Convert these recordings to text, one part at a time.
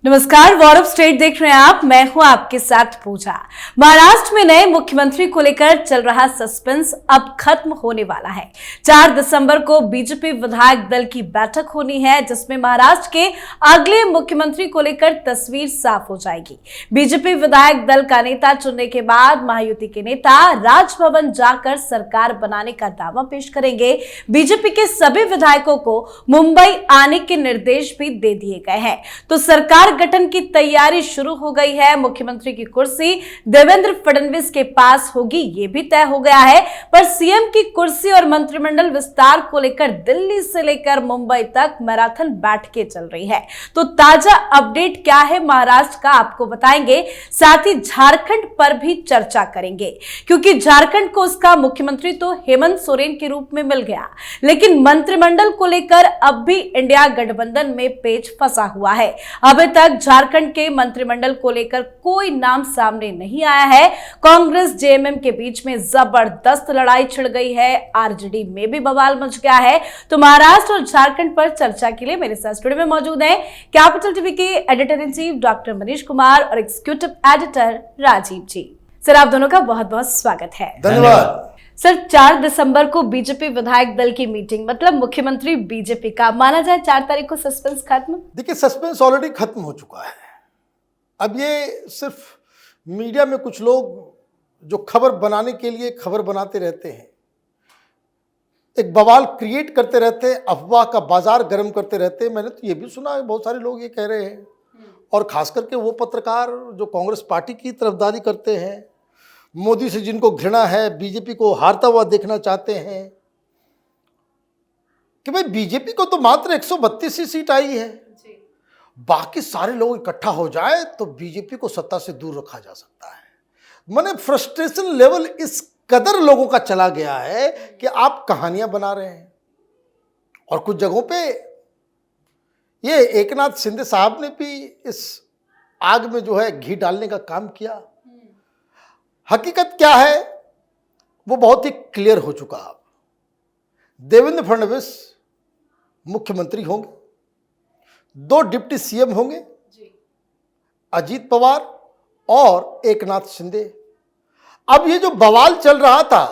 नमस्कार, war of state देख रहे हैं आप। मैं हूं आपके साथ पूजा। महाराष्ट्र में नए मुख्यमंत्री को लेकर चल रहा सस्पेंस अब खत्म होने वाला है। 4 दिसंबर को बीजेपी विधायक दल की बैठक होनी है, जिसमें महाराष्ट्र के अगले मुख्यमंत्री को लेकर तस्वीर साफ हो जाएगी। बीजेपी विधायक दल का नेता चुनने के बाद महायुति के नेता राजभवन जाकर सरकार बनाने का दावा पेश करेंगे। बीजेपी के सभी विधायकों को मुंबई आने के निर्देश भी दे दिए गए हैं। तो सरकार गठन की तैयारी शुरू हो गई है। मुख्यमंत्री की कुर्सी देवेंद्र फडणवीस के पास होगी, ये भी तय हो गया है। पर सीएम की कुर्सी और मंत्रिमंडल विस्तार को लेकर दिल्ली से लेकर मुंबई तक मैराथन बैठकें चल रही है। तो ताजा अपडेट क्या है महाराष्ट्र का, आपको बताएंगे। साथ ही झारखंड पर भी चर्चा करेंगे, क्योंकि झारखंड को उसका मुख्यमंत्री तो हेमंत सोरेन के रूप में मिल गया, लेकिन मंत्रिमंडल को लेकर अब भी इंडिया गठबंधन में पेच फंसा हुआ है। अभी तक झारखंड के मंत्रिमंडल को लेकर कोई नाम सामने नहीं आया है। कांग्रेस जेएमएम के बीच में जबरदस्त लड़ाई छिड़ गई है। आरजेडी में भी बवाल मच गया है। तो महाराष्ट्र और झारखंड पर चर्चा के लिए मेरे साथ स्टूडियो में मौजूद हैं कैपिटल टीवी के editor in chief doctor Manish Kumar और एग्जीक्यूटिव एडिटर राजीव जी। सर, आप दोनों का बहुत बहुत स्वागत है। धन्यवाद। सर, 4 दिसंबर को बीजेपी विधायक दल की मीटिंग, मतलब मुख्यमंत्री बीजेपी का, माना जाए 4 तारीख को सस्पेंस खत्म। देखिए, सस्पेंस ऑलरेडी खत्म हो चुका है। अब ये सिर्फ मीडिया में कुछ लोग जो खबर बनाने के लिए खबर बनाते रहते हैं, एक बवाल क्रिएट करते रहते हैं, अफवाह का बाजार गर्म करते रहते हैं। मैंने तो ये भी सुना है, बहुत सारे लोग ये कह रहे हैं, और खास करके वो पत्रकार जो कांग्रेस पार्टी की तरफदारी करते हैं, मोदी से जिनको घृणा है, बीजेपी को हारता हुआ देखना चाहते हैं, कि भाई बीजेपी को तो मात्र 132 ही सीट आई है, बाकी सारे लोग इकट्ठा हो जाए तो बीजेपी को सत्ता से दूर रखा जा सकता है। माने फ्रस्ट्रेशन लेवल इस कदर लोगों का चला गया है कि आप कहानियां बना रहे हैं। और कुछ जगहों पे ये एकनाथ शिंदे साहब ने भी इस आग में जो है घी डालने का काम किया। हकीकत क्या है वो बहुत ही क्लियर हो चुका। अब देवेंद्र फडणवीस मुख्यमंत्री होंगे, 2 डिप्टी सीएम होंगे, अजीत पवार और एकनाथ शिंदे। अब ये जो बवाल चल रहा था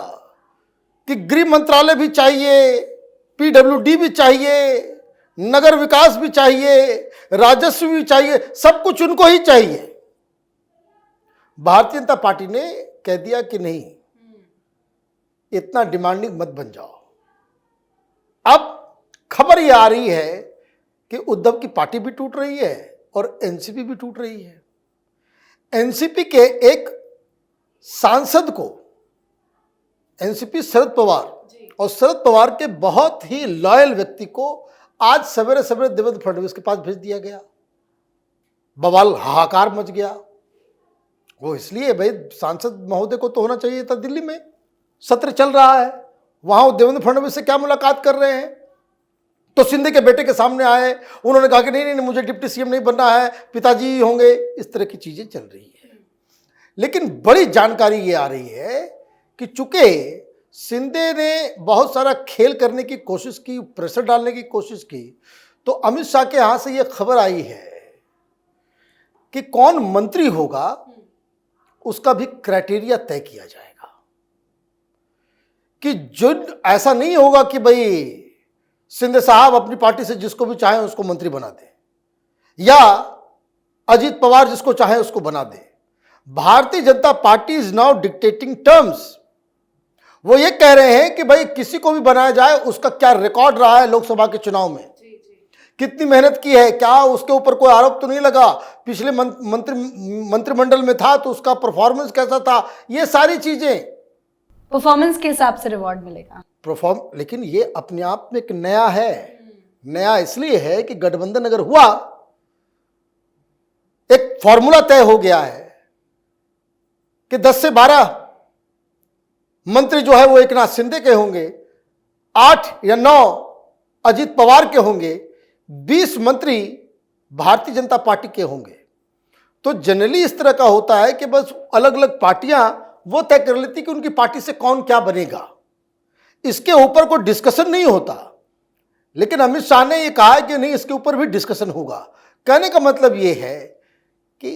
कि गृह मंत्रालय भी चाहिए, पीडब्ल्यूडी भी चाहिए, नगर विकास भी चाहिए, राजस्व भी चाहिए, सब कुछ उनको ही चाहिए। भारतीय जनता पार्टी ने कह दिया कि नहीं, इतना डिमांडिंग मत बन जाओ। अब खबर ये आ रही है कि उद्धव की पार्टी भी टूट रही है और एनसीपी भी टूट रही है। एनसीपी के एक सांसद को, एनसीपी शरद पवार और शरद पवार के बहुत ही लॉयल व्यक्ति को आज सवेरे सवेरे देवेंद्र फडणवीस के पास भेज दिया गया। बवाल हाहाकार मच गया। वो इसलिए, भाई सांसद महोदय को तो होना चाहिए था दिल्ली में, सत्र चल रहा है, वहां देवेंद्र फडणवीस से क्या मुलाकात कर रहे हैं। तो शिंदे के बेटे के सामने आए, उन्होंने कहा कि नहीं नहीं, मुझे डिप्टी सीएम नहीं बनना है, पिताजी होंगे। इस तरह की चीजें चल रही है। लेकिन बड़ी जानकारी ये आ रही है कि चूंकि शिंदे ने बहुत सारा खेल करने की कोशिश की, प्रेशर डालने की कोशिश की, तो अमित शाह के यहां से ये खबर आई है कि कौन मंत्री होगा उसका भी क्राइटेरिया तय किया जाएगा। कि जो ऐसा नहीं होगा कि भाई शिंदे साहब अपनी पार्टी से जिसको भी चाहे उसको मंत्री बना दे, या अजीत पवार जिसको चाहे उसको बना दे। Bharatiya Janata party is now dictating terms. वो ये कह रहे हैं कि भाई किसी को भी बनाया जाए, उसका क्या रिकॉर्ड रहा है लोकसभा के चुनाव में, कितनी मेहनत की है, क्या उसके ऊपर कोई आरोप तो नहीं लगा, पिछले मंत्रिमंडल में था तो उसका परफॉर्मेंस कैसा था, ये सारी चीजें। परफॉर्मेंस के हिसाब से रिवॉर्ड मिलेगा। लेकिन ये अपने आप में एक नया है। नया इसलिए है कि गठबंधन अगर हुआ, एक फॉर्मूला तय हो गया है कि 10 से 12 मंत्री जो है वो एकनाथ शिंदे के होंगे, 8 या 9 अजीत पवार के होंगे, 20 मंत्री भारतीय जनता पार्टी के होंगे। तो जनरली इस तरह का होता है कि बस अलग अलग पार्टियां वो तय कर लेती कि उनकी पार्टी से कौन क्या बनेगा, इसके ऊपर कोई डिस्कशन नहीं होता। लेकिन अमित शाह ने यह कहा कि नहीं, इसके ऊपर भी डिस्कशन होगा। कहने का मतलब ये है कि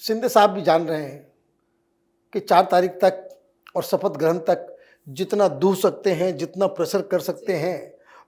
शिंदे साहब भी जान रहे हैं कि 4 तारीख तक और शपथ ग्रहण तक जितना दूह सकते हैं, जितना प्रेशर कर सकते हैं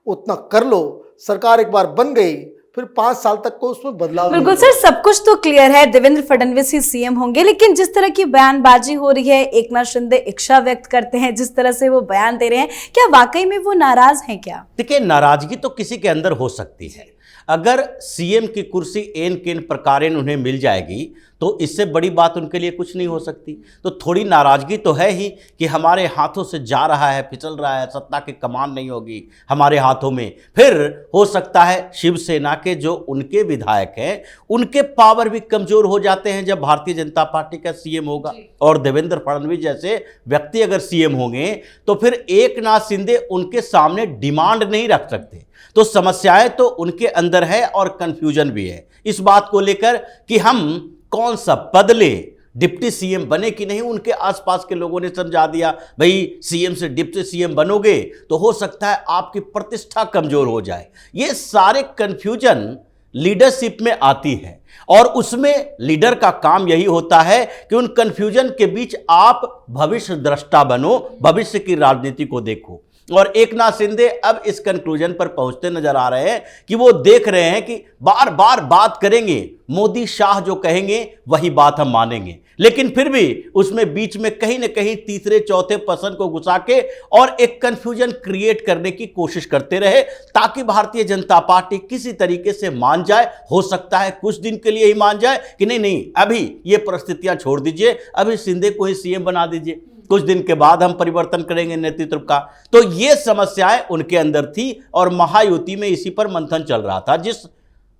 उतना कर लो। सरकार एक बार बन गई फिर 5 साल तक को उसमें बदलाव बिल्कुल सर, सब कुछ तो क्लियर है, देवेंद्र फडणवीस ही सीएम होंगे, लेकिन जिस तरह की बयानबाजी हो रही है, एकनाथ शिंदे इच्छा व्यक्त करते हैं, जिस तरह से वो बयान दे रहे हैं, क्या वाकई में वो नाराज हैं क्या? देखिए, नाराजगी तो किसी के अंदर हो सकती है। अगर सीएम की कुर्सी एन किन प्रकारेण उन्हें मिल जाएगी तो इससे बड़ी बात उनके लिए कुछ नहीं हो सकती। तो थोड़ी नाराजगी तो है ही कि हमारे हाथों से जा रहा है, फिसल रहा है, सत्ता की कमान नहीं होगी हमारे हाथों में। फिर हो सकता है शिवसेना के जो उनके विधायक हैं उनके पावर भी कमजोर हो जाते हैं जब भारतीय जनता पार्टी का सीएम होगा। और देवेंद्र फडणवीस जैसे व्यक्ति अगर सीएम होंगे तो फिर एकनाथ शिंदे उनके सामने डिमांड नहीं रख सकते। तो समस्याएं तो उनके अंदर है और कंफ्यूजन भी है इस बात को लेकर कि हम कौन सा पद ले, डिप्टी सीएम बने कि नहीं। उनके आसपास के लोगों ने समझा दिया भाई सीएम से डिप्टी सीएम बनोगे तो हो सकता है आपकी प्रतिष्ठा कमजोर हो जाए। ये सारे कंफ्यूजन लीडरशिप में आती है और उसमें लीडर का काम यही होता है कि उन कंफ्यूजन के बीच आप भविष्य दृष्टा बनो, भविष्य की राजनीति को देखो। और एकनाथ शिंदे अब इस कंक्लूजन पर पहुंचते नजर आ रहे हैं कि वो देख रहे हैं कि बार बार बात करेंगे, मोदी शाह जो कहेंगे वही बात हम मानेंगे, लेकिन फिर भी उसमें बीच में कहीं ना कहीं तीसरे चौथे पर्सन को घुसा के और एक कंफ्यूजन क्रिएट करने की कोशिश करते रहे ताकि भारतीय जनता पार्टी किसी तरीके से मान जाए। हो सकता है कुछ दिन के लिए ही मान जाए कि नहीं नहीं अभी ये परिस्थितियां छोड़ दीजिए, अभी शिंदे को ही सीएम बना दीजिए, कुछ दिन के बाद हम परिवर्तन करेंगे नेतृत्व का। तो ये समस्याएं उनके अंदर थी और महायुति में इसी पर मंथन चल रहा था। जिस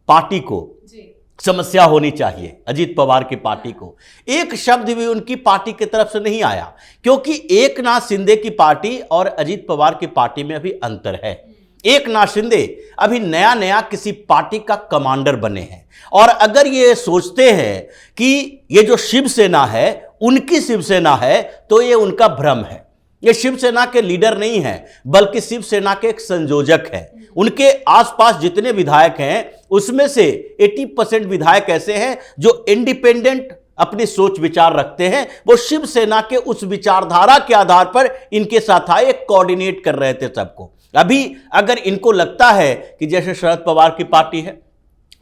पार्टी को समस्या होनी चाहिए, अजीत पवार की पार्टी को, एक शब्द भी उनकी पार्टी की तरफ से नहीं आया, क्योंकि एकनाथ शिंदे की पार्टी और अजीत पवार की पार्टी में अभी अंतर है। एकनाथ शिंदे अभी नया नया किसी पार्टी का कमांडर बने हैं और अगर ये सोचते हैं कि ये जो शिवसेना है उनकी शिवसेना है तो ये उनका भ्रम है। ये शिवसेना के लीडर नहीं है बल्कि शिवसेना के एक संयोजक है। उनके आसपास जितने विधायक हैं उसमें से 80% विधायक ऐसे हैं जो इंडिपेंडेंट अपनी सोच विचार रखते हैं। वो शिवसेना के उस विचारधारा के आधार पर इनके साथ आए, कोऑर्डिनेट कर रहे थे सबको। अभी अगर इनको लगता है कि जैसे शरद पवार की पार्टी है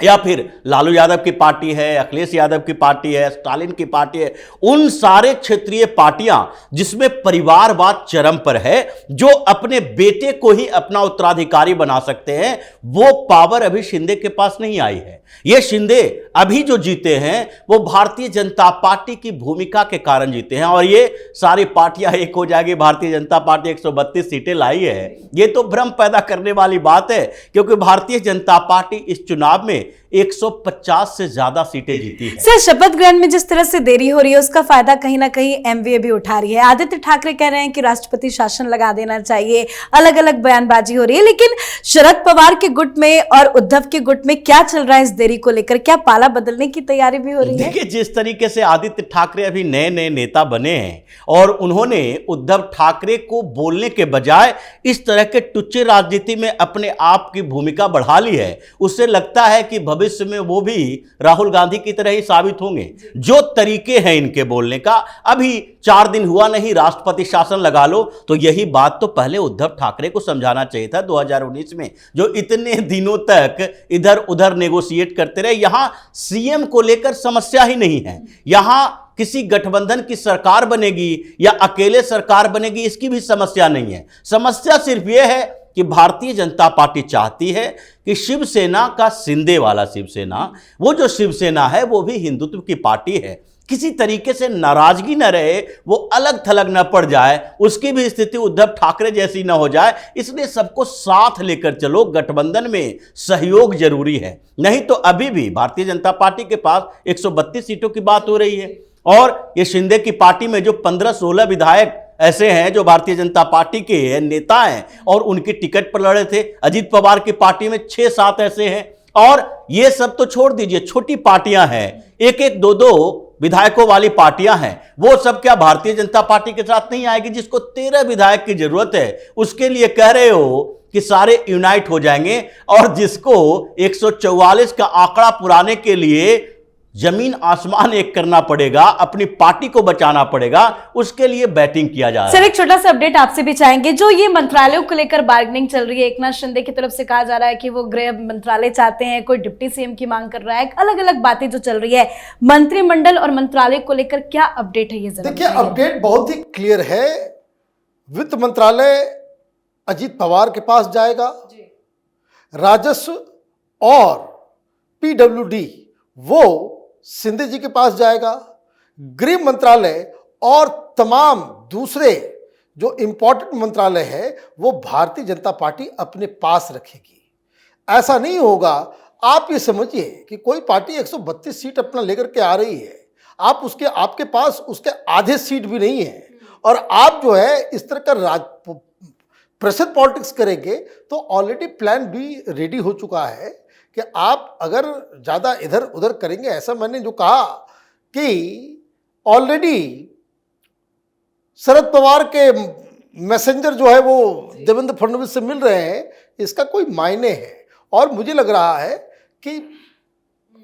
या फिर लालू यादव की पार्टी है, अखिलेश यादव की पार्टी है, स्टालिन की पार्टी है, उन सारे क्षेत्रीय पार्टियां जिसमें परिवारवाद चरम पर है, जो अपने बेटे को ही अपना उत्तराधिकारी बना सकते हैं, वो पावर अभी शिंदे के पास नहीं आई है। ये शिंदे अभी जो जीते हैं वो भारतीय जनता पार्टी की भूमिका के कारण जीते हैं और ये सारी पार्टियां एक हो जाएगी, भारतीय जनता पार्टी 132 सीटें लाई है। ये तो भ्रम पैदा करने वाली बात है, क्योंकि भारतीय जनता पार्टी इस चुनाव में 150 से ज्यादा सीटें जीती है। सर, शपथ ग्रहण में जिस तरह से देरी हो रही है उसका फायदा कहीं ना कहीं एमवीए भी उठा रही है। आदित्य ठाकरे कह रहे हैं कि राष्ट्रपति शासन लगा देना चाहिए, अलग अलग बयानबाजी हो रही है, लेकिन शरद पवार के गुट में और उद्धव के गुट में क्या चल रहा है इस देरी को लेकर? क्या पाला बदलने की तैयारी भी हो रही है? देखिए, जिस तरीके से आदित्य ठाकरे अभी नए नए नेता बने हैं और उन्होंने उद्धव ठाकरे को बोलने के बजाय इस तरह के टुच्चे राजनीति में अपने आप की भूमिका बढ़ा ली है, उससे लगता है कि भविष्य में वो भी राहुल गांधी की तरह ही साबित होंगे। जो तरीके हैं इनके बोलने का, अभी 4 दिन हुआ नहीं राष्ट्रपति शासन लगा लो, तो यही बात तो पहले उद्धव ठाकरे को समझाना चाहिए था 2019 में, जो इतने दिनों तक इधर उधर नेगोशिएट करते रहे। यहां सीएम को लेकर समस्या ही नहीं है, यहां किसी गठबंधन की सरकार बनेगी या अकेले सरकार बनेगी इसकी भी समस्या नहीं है। समस्या सिर्फ यह है कि भारतीय जनता पार्टी चाहती है कि शिवसेना का शिंदे वाला शिवसेना, वो जो शिवसेना है वो भी हिंदुत्व की पार्टी है, किसी तरीके से नाराजगी न रहे, वो अलग थलग न पड़ जाए, उसकी भी स्थिति उद्धव ठाकरे जैसी न हो जाए। इसलिए सबको साथ लेकर चलो, गठबंधन में सहयोग जरूरी है। नहीं तो अभी भी भारतीय जनता पार्टी के पास 132 सीटों की बात हो रही है और ये शिंदे की पार्टी में जो 15-16 विधायक ऐसे हैं जो भारतीय जनता पार्टी के नेता हैं और उनकी टिकट पर लड़े थे। अजीत पवार की पार्टी में 6-7 ऐसे हैं और ये सब तो छोड़ दीजिए, छोटी पार्टियां हैं, 1-1, 2-2 विधायकों वाली पार्टियां हैं। वो सब क्या भारतीय जनता पार्टी के साथ नहीं आएगी? जिसको 13 विधायक की जरूरत है उसके लिए कह रहे हो कि सारे यूनाइट हो जाएंगे और जिसको 144 का आंकड़ा पुराने के लिए जमीन आसमान एक करना पड़ेगा, अपनी पार्टी को बचाना पड़ेगा, उसके लिए बैटिंग किया जा रहा है। सर, एक छोटा सा अपडेट आपसे भी चाहेंगे। जो ये मंत्रालयों को लेकर बार्गेनिंग चल रही है, एकनाथ शिंदे की तरफ से कहा जा रहा है कि वो गृह मंत्रालय चाहते हैं, कोई डिप्टी सीएम की मांग कर रहा है, अलग अलग बातें जो चल रही है मंत्रिमंडल और मंत्रालय को लेकर, क्या अपडेट है ये? देखिए, अपडेट बहुत ही क्लियर है। वित्त मंत्रालय अजीत पवार के पास जाएगा, राजस्व और पीडब्ल्यूडी वो शिंदे जी के पास जाएगा, गृह मंत्रालय और तमाम दूसरे जो इंपॉर्टेंट मंत्रालय है वो भारतीय जनता पार्टी अपने पास रखेगी। ऐसा नहीं होगा, आप ये समझिए कि कोई पार्टी 132 सीट अपना लेकर के आ रही है, आपके पास उसके आधे सीट भी नहीं है और आप जो है इस तरह का प्रेशर पॉलिटिक्स करेंगे तो ऑलरेडी प्लान बी रेडी हो चुका है कि आप अगर ज़्यादा इधर उधर करेंगे। ऐसा मैंने जो कहा कि ऑलरेडी शरद पवार के मैसेंजर जो है वो देवेंद्र फडणवीस से मिल रहे हैं, इसका कोई मायने है। और मुझे लग रहा है कि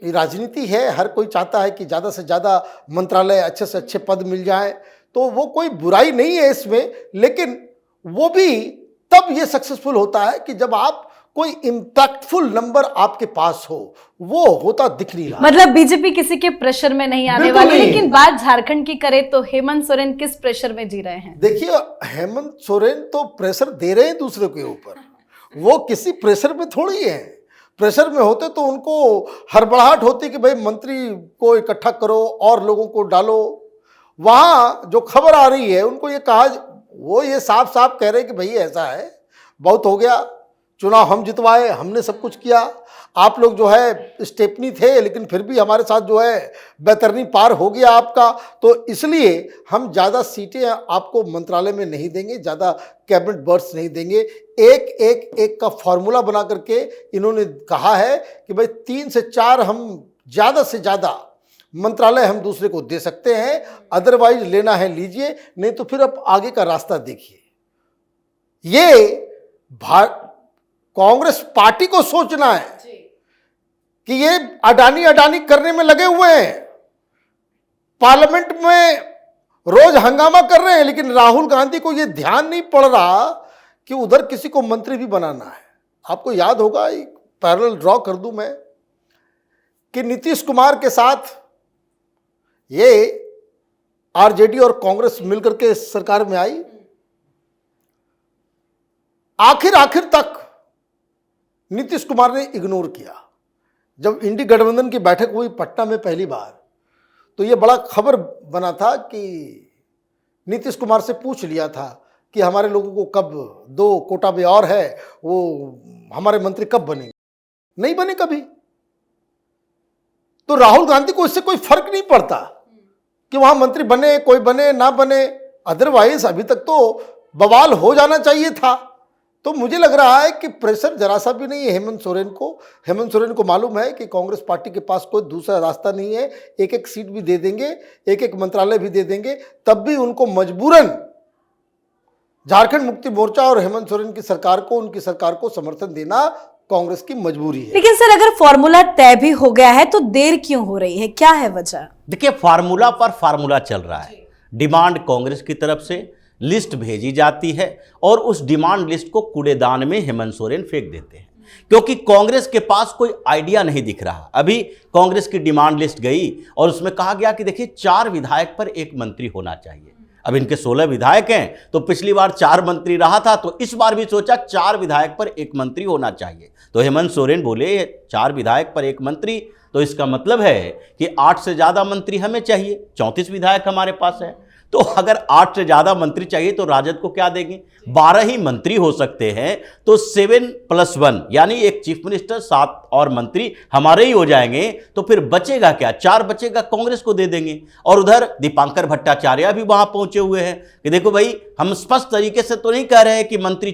राजनीति है, हर कोई चाहता है कि ज़्यादा से ज़्यादा मंत्रालय, अच्छे से अच्छे पद मिल जाए, तो वो कोई बुराई नहीं है इसमें, लेकिन वो भी तब ये सक्सेसफुल होता है कि जब आप कोई इंपैक्टफुल नंबर आपके पास हो। वो होता दिख नहीं रहा। मतलब बीजेपी किसी के प्रेशर में नहीं आने वाली। लेकिन बात झारखंड की करें तो हेमंत सोरेन किस प्रेशर में जी रहे हैं? देखिए, हेमंत सोरेन तो प्रेशर दे रहे हैं दूसरे के ऊपर, वो किसी प्रेशर में थोड़ी है। प्रेशर में होते तो उनको हड़बड़ाहट होती कि भाई मंत्री को इकट्ठा करो और लोगों को डालो। वहाँ जो खबर आ रही है उनको ये कहा, वो ये साफ साफ कह रहे हैं कि भाई ऐसा है, बहुत हो गया, चुनाव हम जितवाए, हमने सब कुछ किया, आप लोग जो है स्टेपनी थे लेकिन फिर भी हमारे साथ जो है बैतरनी पार हो गया आपका, तो इसलिए हम ज़्यादा सीटें आपको मंत्रालय में नहीं देंगे, ज़्यादा कैबिनेट बर्थ नहीं देंगे। एक का फॉर्मूला बना करके इन्होंने कहा है कि भाई 3 से 4 हम ज़्यादा से ज़्यादा मंत्रालय हम दूसरे को दे सकते हैं, अदरवाइज लेना है लीजिए, नहीं तो फिर अब आगे का रास्ता देखिए। ये कांग्रेस पार्टी को सोचना है कि ये अडानी करने में लगे हुए हैं, पार्लियामेंट में रोज हंगामा कर रहे हैं, लेकिन राहुल गांधी को ये ध्यान नहीं पड़ रहा कि उधर किसी को मंत्री भी बनाना है। आपको याद होगा, एक पैरेलल ड्रॉ कर दूं मैं, कि नीतीश कुमार के साथ ये आरजेडी और कांग्रेस मिलकर के सरकार में आई, आखिर तक नीतीश कुमार ने इग्नोर किया। जब इंडी गठबंधन की बैठक हुई पटना में पहली बार, तो ये बड़ा खबर बना था कि नीतीश कुमार से पूछ लिया था कि हमारे लोगों को कब 2 कोटा में और है, वो हमारे मंत्री कब बनेंगे, नहीं बने कभी। तो राहुल गांधी को इससे कोई फर्क नहीं पड़ता कि वहां मंत्री बने, कोई बने ना बने, अदरवाइज अभी तक तो बवाल हो जाना चाहिए था। तो मुझे लग रहा है कि प्रेशर जरा सा भी नहीं है हेमंत सोरेन को। हेमंत सोरेन को मालूम है कि कांग्रेस पार्टी के पास कोई दूसरा रास्ता नहीं है, एक सीट भी दे देंगे, एक मंत्रालय भी दे देंगे, तब भी उनको मजबूरन झारखंड मुक्ति मोर्चा और हेमंत सोरेन की सरकार को, उनकी सरकार को समर्थन देना कांग्रेस की मजबूरी है। लेकिन सर, अगर फॉर्मूला तय भी हो गया है तो देर क्यों हो रही है, क्या है वजह? देखिए, फार्मूला पर फार्मूला चल रहा है। डिमांड कांग्रेस की तरफ से लिस्ट भेजी जाती है और उस डिमांड लिस्ट को कूड़ेदान में हेमंत सोरेन फेंक देते हैं, क्योंकि कांग्रेस के पास कोई आइडिया नहीं दिख रहा। अभी कांग्रेस की डिमांड लिस्ट गई और उसमें कहा गया कि देखिए 4 विधायक पर 1 मंत्री होना चाहिए। अब इनके 16 विधायक हैं, तो पिछली बार 4 मंत्री रहा था, तो इस बार भी सोचा 4 विधायक पर 1 मंत्री होना चाहिए। तो हेमंत सोरेन बोले 4 विधायक पर 1 मंत्री, तो इसका मतलब है कि 8 से ज़्यादा मंत्री हमें चाहिए, 34 विधायक हमारे पास है। तो अगर 8 से ज़्यादा मंत्री चाहिए तो राजद को क्या देंगे? 12 ही मंत्री हो सकते हैं, तो 7+1 यानी एक चीफ मिनिस्टर, 7 और मंत्री हमारे ही हो जाएंगे। तो फिर बचेगा क्या? 4 बचेगा, कांग्रेस को दे देंगे। और उधर दीपांकर भट्टाचार्य भी वहां पहुंचे हुए हैं कि देखो भाई, हम स्पष्ट तरीके से तो नहीं कह रहे हैं कि मंत्री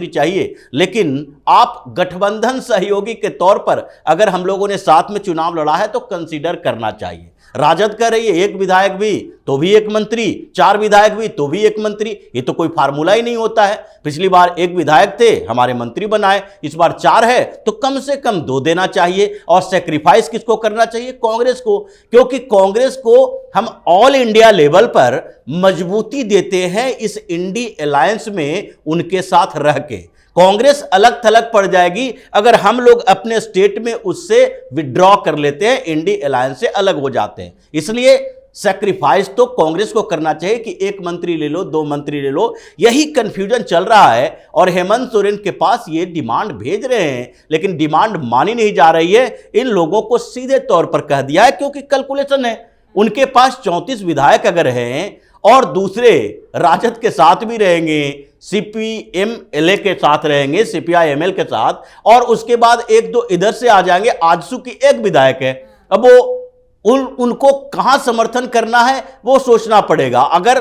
चाहिए, लेकिन आप गठबंधन सहयोगी के तौर पर अगर हम लोगों ने साथ में चुनाव लड़ा है तो कंसीडर करना चाहिए। राजद कह रही है 1 विधायक भी तो भी एक मंत्री, 4 विधायक भी तो भी एक मंत्री। ये तो कोई फार्मूला ही नहीं होता है। पिछली बार 1 विधायक थे, हमारे मंत्री बनाए, इस बार 4 है तो कम से कम 2 देना चाहिए। और सेक्रीफाइस किसको करना चाहिए? कांग्रेस को, क्योंकि कांग्रेस को हम ऑल इंडिया लेवल पर मजबूती देते हैं इस इंडी अलायंस में उनके साथ रह के। कांग्रेस अलग थलग पड़ जाएगी अगर हम लोग अपने स्टेट में उससे विड्रॉ कर लेते हैं, इंडी अलायंस से अलग हो जाते हैं। इसलिए सैक्रिफाइस तो कांग्रेस को करना चाहिए कि 1 मंत्री ले लो, 2 मंत्री ले लो। यही कंफ्यूजन चल रहा है और हेमंत सोरेन के पास ये डिमांड भेज रहे हैं, लेकिन डिमांड मानी नहीं जा रही है। इन लोगों को सीधे तौर पर कह दिया है, क्योंकि कैलकुलेशन है उनके पास। 34 विधायक अगर हैं और दूसरे राजद के साथ भी रहेंगे, CPM-LA के साथ रहेंगे, CPI-ML के साथ, और उसके बाद 1-2 इधर से आ जाएंगे। आजसू की 1 विधायक है, अब वो उनको कहां समर्थन करना है वो सोचना पड़ेगा। अगर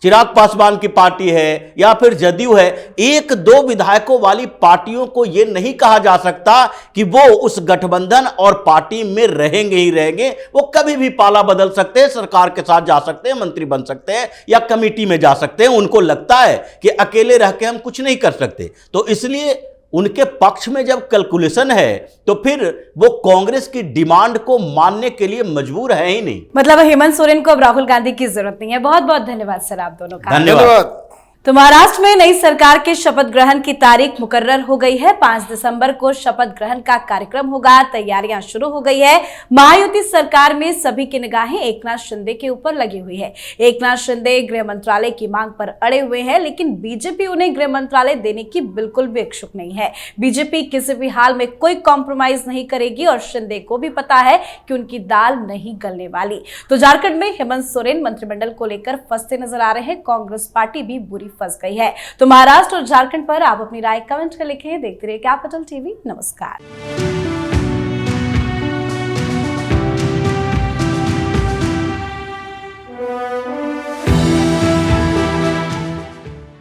चिराग पासवान की पार्टी है या फिर जदयू है, 1-2 विधायकों वाली पार्टियों को यह नहीं कहा जा सकता कि वो उस गठबंधन और पार्टी में रहेंगे ही रहेंगे। वो कभी भी पाला बदल सकते हैं, सरकार के साथ जा सकते हैं, मंत्री बन सकते हैं या कमेटी में जा सकते हैं। उनको लगता है कि अकेले रह के हम कुछ नहीं कर सकते, तो इसलिए उनके पक्ष में जब कैलकुलेशन है तो फिर वो कांग्रेस की डिमांड को मानने के लिए मजबूर है ही नहीं। मतलब हेमंत सोरेन को अब राहुल गांधी की जरूरत नहीं है। बहुत बहुत धन्यवाद सर आप दोनों का। धन्यवाद। तो महाराष्ट्र में नई सरकार के शपथ ग्रहण की तारीख मुकर्रर हो गई है। 5 दिसंबर को शपथ ग्रहण का कार्यक्रम होगा। तैयारियां शुरू हो गई है। महायुति सरकार में सभी की निगाहें एकनाथ शिंदे के ऊपर लगी हुई है। एकनाथ शिंदे गृह मंत्रालय की मांग पर अड़े हुए हैं, लेकिन बीजेपी उन्हें गृह मंत्रालय देने की बिल्कुल भी इच्छुक नहीं है। बीजेपी किसी भी हाल में कोई कॉम्प्रोमाइज नहीं करेगी और शिंदे को भी पता है कि उनकी दाल नहीं गलने वाली। तो झारखंड में हेमंत सोरेन मंत्रिमंडल को लेकर फंसते नजर आ रहे हैं। कांग्रेस पार्टी भी बुरी फंस गई है। तो महाराष्ट्र और झारखंड पर आप अपनी राय कमेंट कर लिखें। देखते रहिए कैपिटल टीवी। नमस्कार।